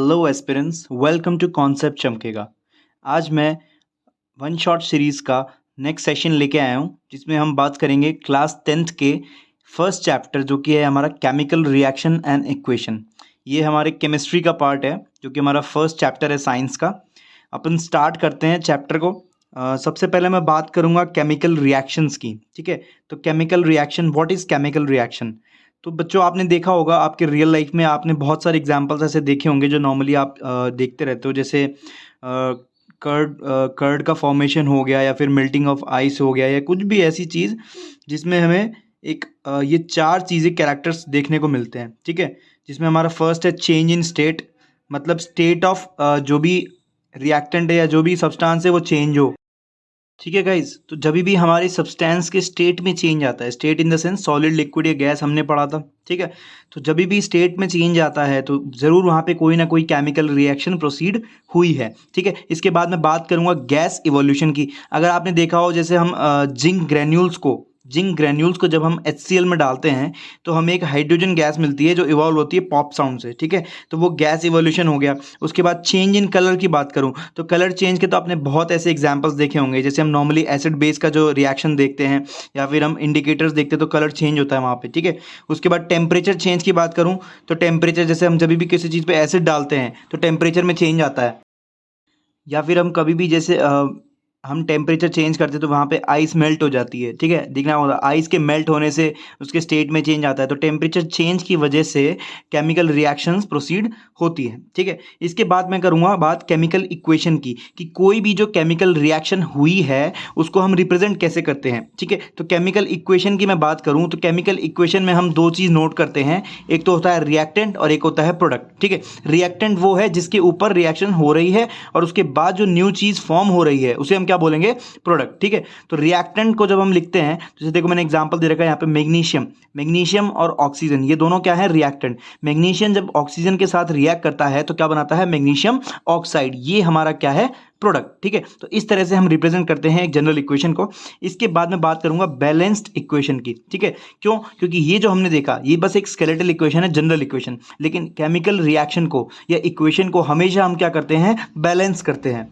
Hello aspirants, welcome to concept Chamkega. आज मैं one shot series का नेक्स्ट सेशन लेके आया हूँ, जिसमें हम बात करेंगे क्लास 10th के फर्स्ट चैप्टर, जो कि है हमारा केमिकल रिएक्शन एंड इक्वेशन। ये हमारे केमिस्ट्री का पार्ट है, जो कि हमारा फर्स्ट चैप्टर है साइंस का। अपन स्टार्ट करते हैं चैप्टर को। सबसे पहले मैं बात करूँगा केमिकल रिएक्शंस की, ठीक है। तो chemical reaction, what is chemical reaction? तो बच्चों, आपने देखा होगा आपके रियल लाइफ में, आपने बहुत सारे एग्जांपल्स ऐसे देखे होंगे जो नॉर्मली आप देखते रहते हो, जैसे कर्ड का फॉर्मेशन हो गया, या फिर मेल्टिंग ऑफ आइस हो गया, या कुछ भी ऐसी चीज़ जिसमें हमें एक ये चार चीज़ें कैरेक्टर्स देखने को मिलते हैं, ठीक है। जिसमें हमारा फर्स्ट है चेंज इन स्टेट, मतलब स्टेट ऑफ जो भी रिएक्टेंट है या जो भी सब्सटेंस है वो चेंज हो, ठीक है गाइज। तो जब भी हमारे सब्सटेंस के स्टेट में चेंज आता है, state in the sense solid, liquid या गैस, हमने पढ़ा था, ठीक है। तो जब भी स्टेट में चेंज आता है तो ज़रूर वहाँ पे कोई ना कोई केमिकल रिएक्शन प्रोसीड हुई है, ठीक है। इसके बाद मैं बात करूँगा गैस इवोल्यूशन की। अगर आपने देखा हो, जैसे हम जिंक ग्रैन्यूल्स को जब हम HCl में डालते हैं तो हमें एक हाइड्रोजन गैस मिलती है जो इवॉल्व होती है पॉप साउंड से, ठीक है। तो वो गैस इवोल्यूशन हो गया। उसके बाद चेंज इन कलर की बात करूं तो कलर चेंज के तो आपने बहुत ऐसे एग्जांपल्स देखे होंगे, जैसे हम नॉर्मली एसिड बेस का जो रिएक्शन देखते हैं या फिर हम इंडिकेटर्स देखते हैं तो कलर चेंज होता है वहाँ पे, ठीक है। उसके बाद टेम्परेचर चेंज की बात करूँ तो टेम्परेचर, जैसे हम जब भी किसी चीज़ पर एसिड डालते हैं तो टेम्परेचर में चेंज आता है। या फिर हम कभी भी जैसे हम टेम्परेचर चेंज करते हैं तो वहाँ पे आइस मेल्ट हो जाती है, ठीक है। दिखना होगा आइस के मेल्ट होने से उसके स्टेट में चेंज आता है। तो टेम्परेचर चेंज की वजह से केमिकल रिएक्शंस प्रोसीड होती है, ठीक है। इसके बाद मैं करूँगा बात केमिकल इक्वेशन की, कि कोई भी जो केमिकल रिएक्शन हुई है उसको हम रिप्रेजेंट कैसे करते हैं, ठीक है। तो केमिकल इक्वेशन की मैं बात करूँ तो केमिकल इक्वेशन में हम दो चीज़ नोट करते हैं, एक तो होता है रिएक्टेंट और एक होता है प्रोडक्ट, ठीक है। रिएक्टेंट वो है जिसके ऊपर रिएक्शन हो रही है और उसके बाद जो न्यू चीज़ फॉर्म हो रही है उसे हम क्या बोलेंगे? प्रोडक्ट, ठीक है। तो रिएक्टेंट को जब हम लिखते हैं, जैसे देखो मैंने एग्जांपल दे रखा है यहाँ पे, मैग्नीशियम और ऑक्सीजन, ये दोनों क्या है? रिएक्टेंट। मैग्नीशियम जब ऑक्सीजन के साथ रिएक्ट करता है तो क्या बनाता है? Magnesium oxide. ये हमारा क्या है? प्रोडक्ट, ठीक है। तो इस तरह से हम रिप्रेजेंट करते हैं एक जनरल इक्वेशन को। इसके बाद में बात करूंगा बैलेंस्ड इक्वेशन की, ठीक है। क्यों? क्योंकि ये जो हमने देखा ये बस एक स्केलेटल इक्वेशन है, जनरल इक्वेशन, लेकिन केमिकल रिएक्शन को या इक्वेशन को हमेशा हम क्या करते हैं? बैलेंस करते हैं।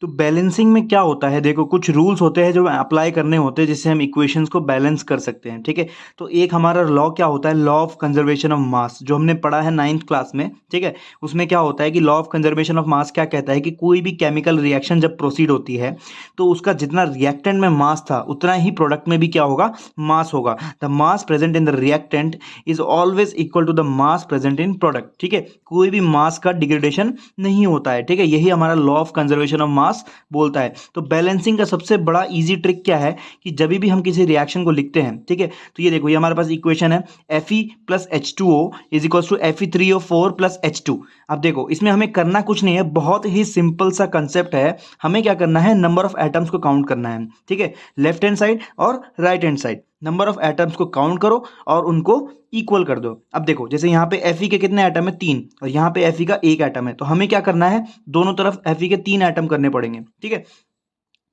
तो बैलेंसिंग में क्या होता है, देखो कुछ रूल्स होते हैं जो अप्लाई करने होते हैं जिससे हम इक्वेशंस को बैलेंस कर सकते हैं, ठीक है। तो एक हमारा लॉ क्या होता है? Law of conservation of mass, जो हमने पढ़ा है 9th क्लास में, ठीक है। उसमें क्या होता है कि law of conservation of mass क्या कहता है कि कोई भी केमिकल रिएक्शन जब प्रोसीड होती है तो उसका जितना रिएक्टेंट में मास था उतना ही प्रोडक्ट में भी क्या होगा? मास होगा। The mass present in the reactant is always equal to the mass present in product, ठीक है। कोई भी मास का डिग्रेडेशन नहीं होता है, ठीक है। यही हमारा law of conservation of mass बोलता है। तो बैलेंसिंग का सबसे बड़ा इजी ट्रिक क्या है कि जब भी हम किसी रिएक्शन को लिखते हैं, ठीक है, तो ये देखो ये हमारे पास इक्वेशन है Fe plus H2O is equal to Fe3O4 plus H2। अब देखो इसमें हमें करना कुछ नहीं है, बहुत ही सिंपल सा कंसेप्ट है। हमें क्या करना है? नंबर ऑफ एटम्स को काउंट करना है, ठीक है। लेफ्ट हैंड साइड और right hand side number of atoms को काउंट करो और उनको इक्वल कर दो। अब देखो जैसे यहाँ पे Fe के कितने एटम है? 3, और यहाँ पे Fe का 1 एटम है, तो हमें क्या करना है? दोनों तरफ Fe के 3 एटम करने पड़ेंगे, ठीक है।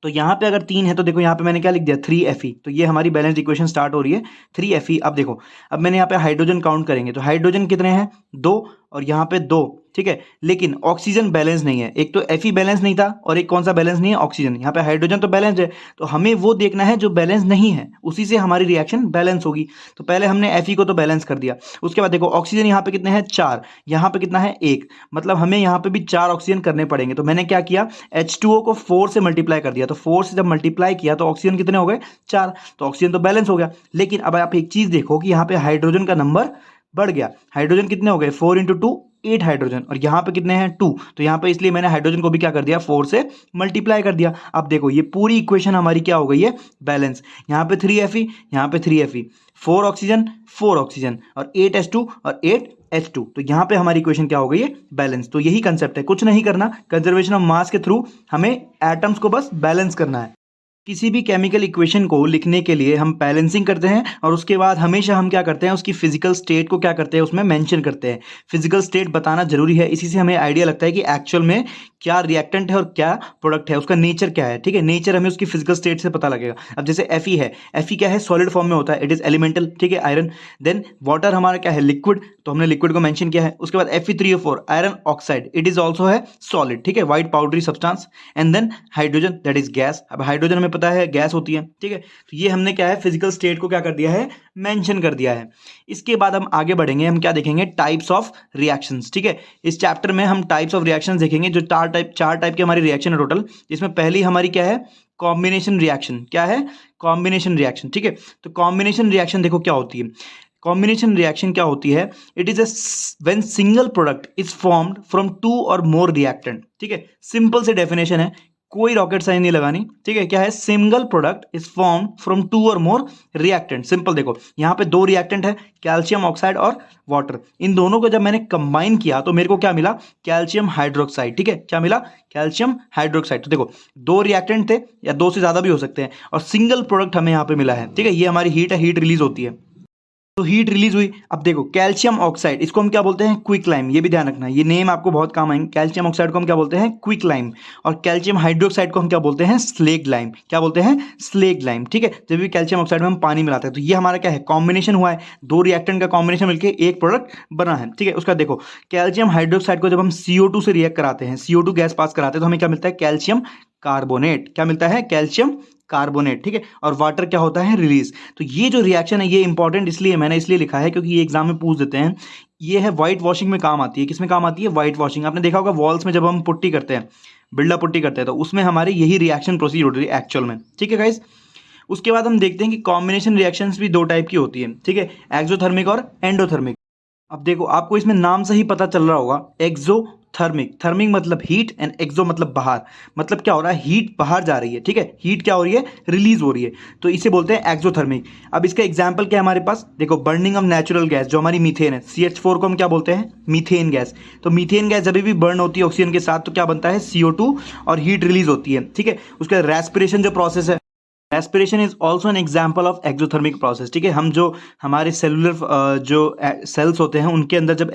तो यहाँ पे अगर 3 है तो देखो यहाँ पे मैंने क्या लिख दिया? 3Fe। तो ये हमारी बैलेंस्ड इक्वेशन स्टार्ट हो रही है 3Fe। अब देखो, अब मैंने यहाँ पे हाइड्रोजन काउंट करेंगे तो हाइड्रोजन कितने हैं? 2, और यहाँ पे 2, ठीक है। लेकिन ऑक्सीजन बैलेंस नहीं है। एक तो Fe बैलेंस नहीं था और एक कौन सा बैलेंस नहीं है? ऑक्सीजन। यहाँ पे हाइड्रोजन तो बैलेंस है, तो हमें वो देखना है जो बैलेंस नहीं है, उसी से हमारी रिएक्शन बैलेंस होगी। तो पहले हमने Fe को तो बैलेंस कर दिया। उसके बाद देखो ऑक्सीजन यहाँ पे कितने हैं? 4, यहाँ पे कितना है? 1, मतलब हमें यहाँ पे भी 4 ऑक्सीजन करने पड़ेंगे। तो मैंने क्या किया? H2O को 4 से मल्टीप्लाई कर दिया। तो 4 से जब मल्टीप्लाई किया तो ऑक्सीजन कितने हो गए? 4। तो ऑक्सीजन तो बैलेंस हो गया। लेकिन अब आप एक चीज देखो कि यहाँ पे हाइड्रोजन का नंबर बढ़ गया। हाइड्रोजन कितने हो गए? 4 × 2 8 हाइड्रोजन, और यहाँ पे कितने हैं? 2। तो यहाँ पे इसलिए मैंने हाइड्रोजन को भी क्या कर दिया? 4 से मल्टीप्लाई कर दिया। अब देखो ये पूरी इक्वेशन हमारी क्या हो गई है? बैलेंस। यहाँ पे 3Fe, यहाँ पे 3Fe, 4 ऑक्सीजन, 4 ऑक्सीजन, और 8H2 और 8H2। तो यहाँ पे हमारी इक्वेशन क्या हो गई है? बैलेंस। तो यही कंसेप्ट है, कुछ नहीं करना, कंजर्वेशन ऑफ मास के थ्रू हमें एटम्स को बस बैलेंस करना है। किसी भी केमिकल इक्वेशन को लिखने के लिए हम बैलेंसिंग करते हैं, और उसके बाद हमेशा हम क्या करते हैं? उसकी फिजिकल स्टेट को क्या करते हैं? उसमें मेंशन करते हैं। फिजिकल स्टेट बताना जरूरी है, इसी से हमें आइडिया लगता है कि एक्चुअल में क्या रिएक्टेंट है और क्या प्रोडक्ट है, उसका नेचर क्या है, ठीक है। नेचर हमें उसकी फिजिकल स्टेट से पता लगेगा। अब जैसे Fe है, Fe क्या है, सॉलिड फॉर्म में होता है, इट इज एलिमेंटल, ठीक है, आयरन। देन वाटर हमारा क्या है, लिक्विड, तो हमने लिक्विड को मेंशन किया है। उसके बाद Fe3O4 iron oxide, it is also है सॉलिड, ठीक है, white powdery substance. And then hydrogen, that is gas. अब हाइड्रोजन हमें पता है गैस होती है, ठीक है। तो ये हमने क्या है, फिजिकल स्टेट को क्या कर दिया है, मेंशन कर दिया है। इसके बाद हम आगे बढ़ेंगे, हम क्या देखेंगे, टाइप्स ऑफ रिएक्शंस, ठीक है। इस चैप्टर में हम टाइप्स ऑफ रिएक्शंस देखेंगे, जो चार टाइप की हमारी रिएक्शन है टोटल। इसमें पहली हमारी क्या है, कॉम्बिनेशन रिएक्शन। क्या है, कॉम्बिनेशन रिएक्शन, ठीक है। तो कॉम्बिनेशन रिएक्शन देखो क्या होती है। कॉम्बिनेशन रिएक्शन क्या होती है, it is when single product is formed from two or more reactant, ठीक है। सिंपल से डेफिनेशन है, कोई रॉकेट साइंस नहीं लगानी, ठीक है। क्या है, single product is form from two or more reactant. Simple देखो, यहाँ पे दो रिएक्टेंट है, कैल्शियम ऑक्साइड और वाटर। इन दोनों को जब मैंने कंबाइन किया तो मेरे को क्या मिला, कैल्शियम हाइड्रोक्साइड, ठीक है। क्या मिला, कैल्शियम हाइड्रोक्साइड। तो देखो, दो रिएक्टेंट थे या दो से ज्यादा भी हो सकते हैं, और सिंगल प्रोडक्ट हमें यहाँ पे मिला है, ठीक है। ये हमारी हीट है, हीट रिलीज होती है, तो हीट रिलीज हुई। अब देखो, कैल्शियम ऑक्साइड, इसको हम क्या बोलते हैं, क्विक लाइम। ये भी ध्यान रखना, ये नेम आपको बहुत काम आएंगे। कैल्शियम ऑक्साइड को हम क्या बोलते हैं, क्विक लाइम। और कैल्शियम हाइड्रोक्साइड को हम क्या बोलते हैं, स्लेग लाइम। क्या बोलते हैं, स्लेग लाइम, ठीक है। जब भी कैल्शियम ऑक्साइड में हम पानी मिलाते हैं, तो ये हमारा क्या है, कॉम्बिनेशन हुआ है, दो रिएक्टेंट का कॉम्बिनेशन मिलकर एक प्रोडक्ट बना है, ठीक है। उसका देखो, कैल्शियम हाइड्रोक्साइड को जब हम CO2 से रिएक्ट कराते हैं, CO2 गैस पास कराते हैं, तो हमें क्या मिलता है, कैल्शियम कार्बोनेट। क्या मिलता है, कैल्शियम कार्बोनेट, ठीक है। और वाटर क्या होता है, रिलीज। तो ये जो रिएक्शन है, ये इंपॉर्टेंट इसलिए मैंने इसलिए लिखा है क्योंकि ये एग्जाम में पूछ देते हैं। ये है व्हाइट वॉशिंग में काम आती है। किसमें काम आती है, व्हाइट वॉशिंग। आपने देखा होगा वॉल्स में जब हम पुट्टी करते हैं, बिल्डा पुट्टी करते हैं, तो उसमें हमारे यही रिएक्शन प्रोसीड होती है एक्चुअल में, ठीक है गाइस। उसके बाद हम देखते हैं कि कॉम्बिनेशन रिएक्शंस भी दो टाइप की होती है, ठीक है, एक्सोथर्मिक और एंडोथर्मिक। अब देखो, आपको इसमें नाम से ही पता चल रहा होगा, एक्सोथर्मिक, थर्मिक मतलब हीट एंड एक्सो मतलब बाहर। मतलब क्या हो रहा है, हीट बाहर जा रही है, ठीक है, हीट क्या हो रही है, रिलीज हो रही है, तो इसे बोलते हैं एक्सोथर्मिक। अब इसका एग्जांपल क्या है हमारे पास, देखो, बर्निंग ऑफ नेचुरल गैस, जो हमारी मीथेन है, CH4 को हम क्या बोलते हैं, मीथेन गैस। तो मीथेन गैस जब भी बर्न होती है ऑक्सीजन के साथ, तो क्या बनता है, CO2, और हीट रिलीज होती है, ठीक है। उसका रेस्पिरेशन जो प्रोसेस है, respiration is also an example of exothermic process, ठीक है। हम जो हमारे सेलुलर जो सेल्स होते हैं, उनके अंदर जब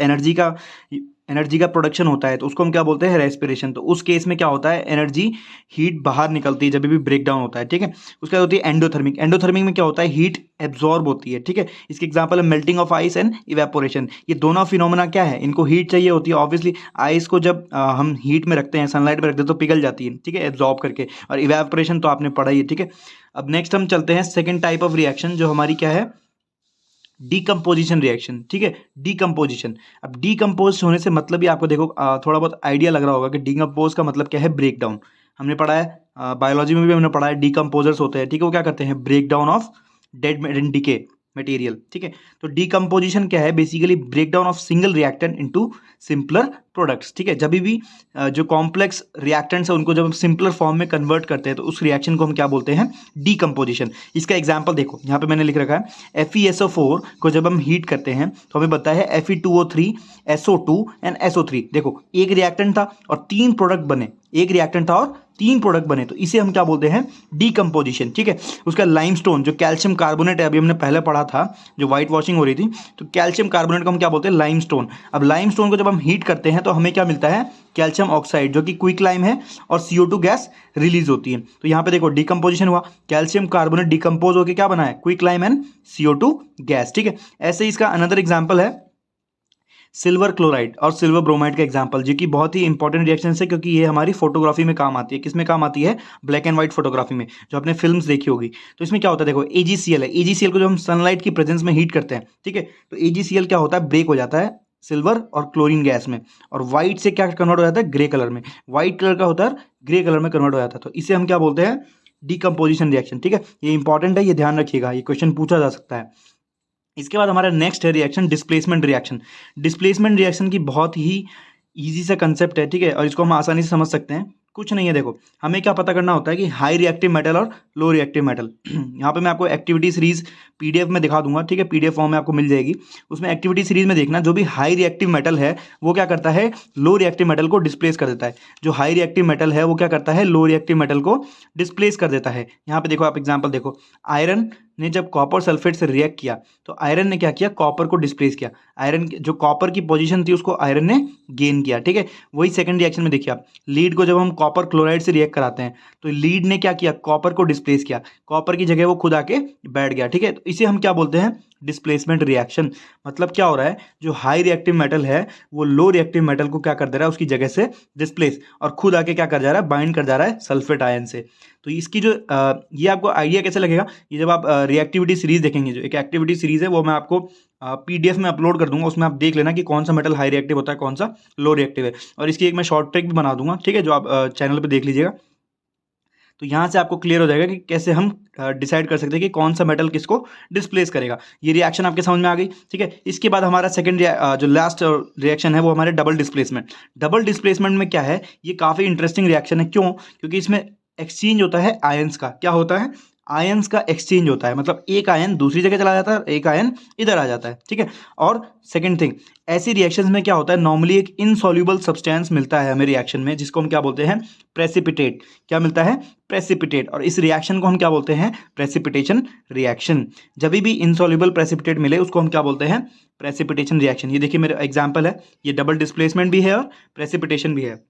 एनर्जी का प्रोडक्शन होता है, तो उसको हम क्या बोलते हैं, रेस्पिरेशन। तो उस केस में क्या होता है, एनर्जी हीट बाहर निकलती है जब भी ब्रेक डाउन होता है, ठीक है। उसके बाद होती है एंडोथर्मिक। एंडोथर्मिक में क्या होता है, हीट एब्जॉर्ब होती है, ठीक है। इसके एग्जांपल है melting of ice and evaporation. ये दोनों फिनोमेना क्या है, इनको हीट चाहिए होती है। ऑब्वियसली आइस को जब हम हीट में रखते हैं, सनलाइट में रखते हैं, तो पिघल जाती है, ठीक है, एब्जॉर्ब करके। और इवेपोरेशन तो आपने पढ़ा ही है, ठीक है। अब नेक्स्ट हम चलते हैं सेकेंड टाइप ऑफ रिएक्शन, जो हमारी क्या है, डीकम्पोजिशन रिएक्शन, ठीक है, डीकम्पोजिशन। अब डीकम्पोज होने से मतलब ही आपको देखो थोड़ा बहुत आइडिया लग रहा होगा कि डीकम्पोज का मतलब क्या है, ब्रेक डाउन। हमने पढ़ा है बायोलॉजी में भी हमने पढ़ा है, डीकम्पोजर्स होते हैं, ठीक है। वो क्या करते हैं, break down of dead and decay material, ठीक है। तो डीकम्पोजिशन क्या है, basically break down of single reactant into simpler products, ठीक है। जब भी जो कॉम्प्लेक्स रिएक्टेंट्स है, उनको जब हम सिंपलर फॉर्म में कन्वर्ट करते हैं, तो उस रिएक्शन को हम क्या बोलते हैं, डीकम्पोजिशन। इसका एग्जांपल देखो, यहाँ पे मैंने लिख रखा है, FeSO4 को जब हम हीट करते हैं, तो हमें पता है Fe2O3, SO2 एंड SO3। देखो, एक रिएक्टेंट था और तीन प्रोडक्ट बने, एक रिएक्टेंट था और तीन प्रोडक्ट बने, तो इसे हम क्या बोलते हैं, डीकम्पोजिशन, ठीक है। उसका लाइमस्टोन, जो कैल्शियम कार्बोनेट है, अभी हमने पहले पढ़ा था, जो व्हाइट वॉशिंग हो रही थी, तो कैल्शियम कार्बोनेट को हम क्या बोलते हैं, लाइमस्टोन। अब लाइमस्टोन को जब हम हीट करते हैं, तो हमें क्या मिलता है, कैल्शियम ऑक्साइड, जो कि क्विक लाइम है, और CO2 गैस रिलीज होती है। तो यहाँ पे देखो, डीकम्पोजिशन हुआ, कैल्शियम कार्बोनेट डिकम्पोज होकर क्या बना है, quick lime and CO2 gas, ठीक है। ऐसे ही इसका अनदर एग्जाम्पल है सिल्वर क्लोराइड और सिल्वर ब्रोमाइड का एग्जांपल, जो कि बहुत ही इंपॉर्टेंट रिएक्शन है, क्योंकि ये हमारी फोटोग्राफी में काम आती है। किस में काम आती है, ब्लैक एंड व्हाइट फोटोग्राफी में, जो आपने फिल्म्स देखी होगी। तो इसमें क्या होता है, देखो, AgCl है, AgCl को जब हम सनलाइट की प्रेजेंस में हीट करते हैं, ठीक है, तो AgCl क्या होता है, ब्रेक हो जाता है सिल्वर और क्लोरीन गैस में, और व्हाइट से क्या कन्वर्ट हो जाता है, ग्रे कलर में। व्हाइट कलर का होता है, ग्रे कलर में कन्वर्ट हो जाता है। तो इसे हम क्या बोलते हैं, डीकम्पोजिशन रिएक्शन, ठीक है। ये इंपॉर्टेंट है, ये ध्यान रखिएगा, ये क्वेश्चन पूछा जा सकता है। इसके बाद हमारा नेक्स्ट है reaction displacement reaction. Displacement reaction की बहुत ही ईजी सा कंसेप्ट है, ठीक है, और इसको हम आसानी से समझ सकते हैं। कुछ नहीं है, देखो, हमें क्या पता करना होता है कि हाई रिएक्टिव मेटल और लो रिएक्टिव मेटल। यहाँ पे मैं आपको एक्टिविटी सीरीज PDF में दिखा दूंगा, ठीक है, PDF फॉर्म में आपको मिल जाएगी। उसमें एक्टिविटी सीरीज में देखना, जो भी हाई रिएक्टिव मेटल है, वो क्या करता है, लो रिएक्टिव मेटल को डिस्प्लेस कर देता है। जो हाई रिएक्टिव मेटल है, वो क्या करता है, लो रिएक्टिव मेटल को डिस्प्लेस कर देता है। यहाँ पे देखो, आप एग्जाम्पल देखो, आयरन ने जब कॉपर सल्फेट से रिएक्ट किया तो आयरन ने क्या किया, कॉपर को डिस्प्लेस किया। आयरन जो कॉपर की पोजीशन थी उसको आयरन ने गेन किया, ठीक है। वही सेकंड रिएक्शन में देखिए आप, लीड को जब हम कॉपर क्लोराइड से रिएक्ट कराते हैं तो लीड ने क्या किया, कॉपर को डिस्प्लेस किया, कॉपर की जगह वो खुद आके बैठ गया, ठीक है। तो इसे हम क्या बोलते हैं, डिस्प्लेसमेंट रिएक्शन। मतलब क्या हो रहा है, जो हाई रिएक्टिव मेटल है वो लो रिएक्टिव मेटल को क्या कर दे रहा है, उसकी जगह से डिस्प्लेस, और खुद आके क्या कर जा रहा है, बाइंड कर जा रहा है सल्फेट आयन से। तो इसकी जो ये आपको आइडिया कैसे लगेगा, ये जब आप रिएक्टिविटी सीरीज देखेंगे, जो एक एक्टिविटी सीरीज है वो मैं आपको पीडीएफ में अपलोड कर दूंगा, उसमें आप देख लेना कि कौन सा मेटल हाई रिएक्टिव होता है, कौन सा लो रिएक्टिव है, और इसकी एक मैं शॉर्ट ट्रिक भी बना दूंगा, ठीक है, जो आप चैनल पे देख लीजिएगा। तो यहाँ से आपको क्लियर हो जाएगा कि कैसे हम डिसाइड कर सकते हैं कि कौन सा मेटल किसको डिस्प्लेस करेगा। ये रिएक्शन आपके समझ में आ गई, ठीक है। इसके बाद हमारा सेकंड जो लास्ट रिएक्शन है वो हमारे डबल डिस्प्लेसमेंट। डबल डिस्प्लेसमेंट में क्या है, ये काफ़ी इंटरेस्टिंग रिएक्शन है। क्यों? क्योंकि इसमें एक्सचेंज होता है आयंस का। क्या होता है? आयंस का एक्सचेंज होता है, मतलब एक आयन दूसरी जगह चला जाता है, एक आयन इधर आ जाता है, ठीक है। और सेकंड थिंग, ऐसी रिएक्शंस में क्या होता है, नॉर्मली एक इनसॉल्युबल सब्सटेंस मिलता है हमें रिएक्शन में, जिसको हम क्या बोलते हैं, प्रेसिपिटेट। क्या मिलता है? प्रेसिपिटेट। और इस रिएक्शन को हम क्या बोलते हैं, प्रेसिपिटेशन रिएक्शन। जब भी इनसॉल्युबल प्रेसिपिटेट मिले उसको हम क्या बोलते हैं, प्रेसिपिटेशन रिएक्शन। ये देखिए मेरा एग्जाम्पल है, ये डबल डिस्प्लेसमेंट भी है और प्रेसिपिटेशन भी है।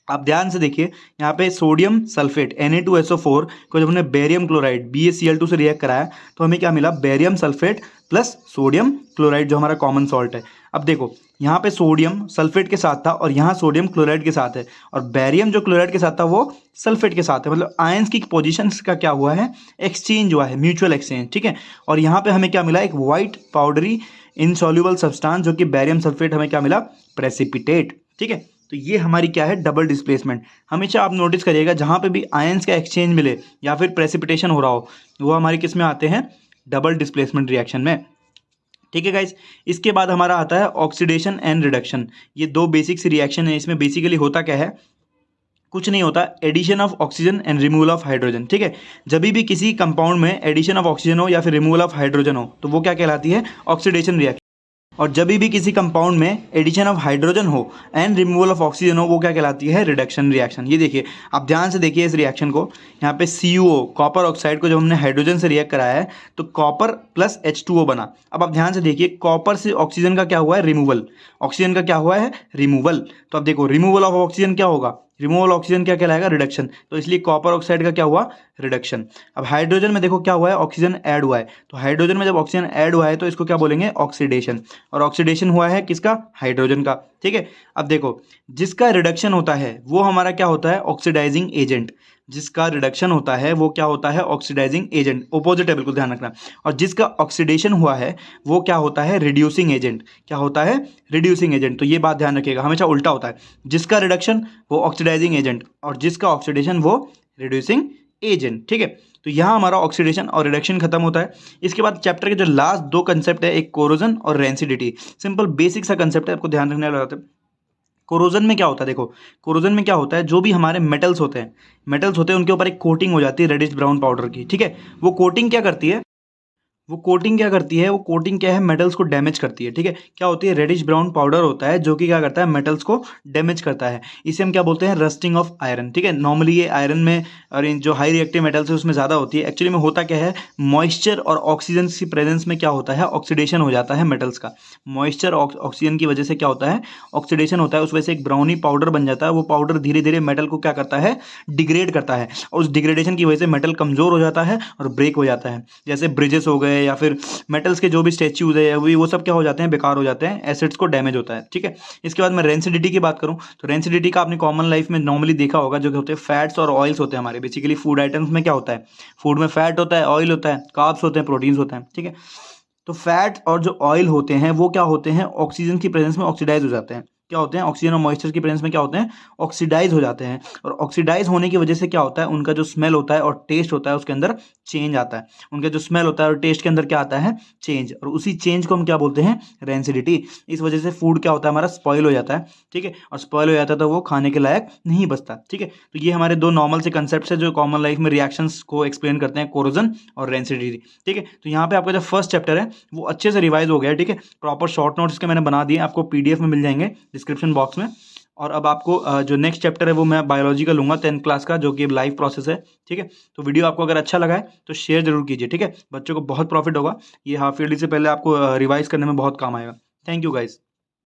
आप ध्यान से देखिए, यहाँ पे सोडियम सल्फेट Na2SO4 को जब हमने बेरियम क्लोराइड BaCl2 से रिएक्ट कराया तो हमें क्या मिला, barium sulphate plus sodium chloride, जो हमारा कॉमन सॉल्ट है। अब देखो यहाँ पे सोडियम सल्फेट के साथ था और यहाँ सोडियम क्लोराइड के साथ है, और बेरियम जो क्लोराइड के साथ था वो सल्फेट के साथ है। मतलब आयंस की पोजीशंस का क्या हुआ है, एक्सचेंज हुआ है, म्यूचुअल एक्सचेंज, ठीक है। और यहाँ पे हमें क्या मिला, एक वाइट पाउडरी इनसॉल्युबल सब्सटेंस, जो कि बेरियम सल्फेट, हमें क्या मिला, प्रेसिपिटेट, ठीक है। तो ये हमारी क्या है, डबल डिस्प्लेसमेंट। हमेशा आप नोटिस करिएगा जहाँ पे भी आयंस का एक्सचेंज मिले या फिर प्रेसिपिटेशन हो रहा हो, वो हमारी किस में आते हैं, डबल डिस्प्लेसमेंट रिएक्शन में, ठीक है गाइस। इसके बाद हमारा आता है ऑक्सीडेशन एंड रिडक्शन। ये दो बेसिक सी रिएक्शन है। इसमें बेसिकली होता क्या है, कुछ नहीं होता, addition of oxygen and removal of hydrogen, ठीक है। जब भी किसी कंपाउंड में एडिशन ऑफ ऑक्सीजन हो या फिर रिमूवल ऑफ हाइड्रोजन हो तो वो क्या कहलाती है, ऑक्सीडेशन रिएक्शन। और जब भी किसी कंपाउंड में एडिशन ऑफ हाइड्रोजन हो एंड रिमूवल ऑफ ऑक्सीजन हो वो क्या कहलाती है, रिडक्शन रिएक्शन। ये देखिए, आप ध्यान से देखिए इस रिएक्शन को। यहाँ पे CuO, कॉपर ऑक्साइड को जब हमने हाइड्रोजन से रिएक्ट कराया है तो कॉपर प्लस H2O बना। अब आप ध्यान से देखिए, कॉपर से ऑक्सीजन का क्या हुआ है, रिमूवल। ऑक्सीजन का क्या हुआ है, रिमूवल। तो अब देखो, रिमूवल ऑफ ऑक्सीजन क्या होगा, रिमूवल ऑक्सीजन क्या कहलाएगा, रिडक्शन। तो इसलिए कॉपर ऑक्साइड का क्या हुआ, रिडक्शन। अब हाइड्रोजन में देखो क्या हुआ है, ऑक्सीजन ऐड हुआ है, तो हाइड्रोजन में जब ऑक्सीजन ऐड हुआ है तो इसको क्या बोलेंगे, ऑक्सीडेशन। और ऑक्सीडेशन हुआ है किसका, हाइड्रोजन का, ठीक है। अब देखो, जिसका रिडक्शन होता है वो हमारा क्या होता है, ऑक्सीडाइजिंग एजेंट। जिसका रिडक्शन होता है वो क्या होता है, ऑक्सीडाइजिंग एजेंट। ऑपोजिट है, बिल्कुल ध्यान रखना। और जिसका ऑक्सीडेशन हुआ है वो क्या होता है, रिड्यूसिंग एजेंट। क्या होता है, रिड्यूसिंग एजेंट। तो ये बात ध्यान रखिएगा, हमेशा उल्टा होता है, जिसका रिडक्शन वो ऑक्सीडाइजिंग एजेंट और जिसका ऑक्सीडेशन वो रिड्यूसिंग एजेंट, ठीक है। तो यहाँ हमारा ऑक्सीडेशन और रिडक्शन खत्म होता है। इसके बाद चैप्टर के जो लास्ट दो कंसेप्ट है, एक कोरोजन और रेंसिडिटी। सिंपल बेसिक सा कंसेप्ट है, आपको ध्यान रखने वाला होता है। कोरोजन में क्या होता है, देखो कोरोजन में क्या होता है, जो भी हमारे मेटल्स होते हैं उनके ऊपर एक कोटिंग हो जाती है रेडिश ब्राउन पाउडर की, ठीक है। वो कोटिंग क्या करती है, वो कोटिंग क्या है, मेटल्स को डैमेज करती है, ठीक है। क्या होती है, रेडिश ब्राउन पाउडर होता है जो कि क्या करता है, मेटल्स को डैमेज करता है। इसे हम क्या बोलते हैं, रस्टिंग ऑफ आयरन, ठीक है। नॉर्मली ये आयरन में और इन जो हाई रिएक्टिव मेटल्स है उसमें ज़्यादा होती है। एक्चुअली में होता क्या है, मॉइस्चर और ऑक्सीजन की प्रेजेंस में क्या होता है, ऑक्सीडेशन हो जाता है मेटल्स का। मॉइस्चर और ऑक्सीजन की वजह से क्या होता है, ऑक्सीडेशन होता है। उस वजह से एक ब्राउनी पाउडर बन जाता है। वो पाउडर धीरे धीरे मेटल को क्या करता है, डिग्रेड करता है, और उस डिग्रेडेशन की वजह से मेटल कमज़ोर हो जाता है और ब्रेक हो जाता है। जैसे ब्रिजेस हो गए या फिर मेटल्स के जो भी स्टैच्यूज है वो सब क्या हो जाते हैं, बेकार हो जाते हैं, एसिड्स को डैमेज होता है, ठीक है। इसके बाद मैं रेंसिडिटी की बात करूं तो रेंसिडिटी का आपने कॉमन लाइफ में नॉर्मली देखा होगा, जो कि होते हैं फैट्स और ऑयल्स होते हैं हमारे। बेसिकली फूड आइटम्स में क्या होता है, फूड में फैट होता है, ऑयल होता है, कार्ब्स होते हैं, प्रोटीन्स होते हैं, ठीक है। तो फैट और जो ऑयल होते हैं वो क्या होते हैं, ऑक्सीजन की प्रेजेंस में ऑक्सीडाइज हो जाते हैं। क्या होते हैं, ऑक्सीजन और मॉइस्चर की प्रेजेंस में क्या होते हैं, ऑक्सीडाइज हो जाते हैं। और ऑक्सीडाइज होने की वजह से क्या होता है, उनका जो स्मेल होता है और टेस्ट होता है उसके अंदर चेंज आता है। उनका जो स्मेल होता है और टेस्ट के अंदर क्या आता है, चेंज। और उसी चेंज को हम क्या बोलते हैं, रेंसिडिटी। इस वजह से फूड क्या होता है, हमारा स्पॉइल हो जाता है, ठीक है। और स्पॉइल हो जाता है तो वो खाने के लायक नहीं बचता, ठीक है। तो ये हमारे दो नॉर्मल से कंसेप्ट है जो कॉमन लाइफ में रिएक्शंस को एक्सप्लेन करते हैं, कोरोजन और रेंसिडिटी, ठीक है। तो यहाँ पे आपका जो फर्स्ट चैप्टर है वो अच्छे से रिवाइज हो गया है, ठीक है। प्रॉपर शॉर्ट नोट्स के मैंने बना दिए, आपको PDF में मिल जाएंगे डिस्क्रिप्शन बॉक्स में। और अब आपको जो नेक्स्ट चैप्टर है वो मैं बायोलॉजी का लूँगा 10th क्लास का, जो कि लाइव प्रोसेस है। ठीक है, तो वीडियो आपको अगर अच्छा लगा है तो शेयर जरूर कीजिए। ठीक है, बच्चों को बहुत प्रॉफिट होगा, ये हाफ ईयरली से पहले आपको रिवाइज करने में बहुत काम आएगा। Thank you guys.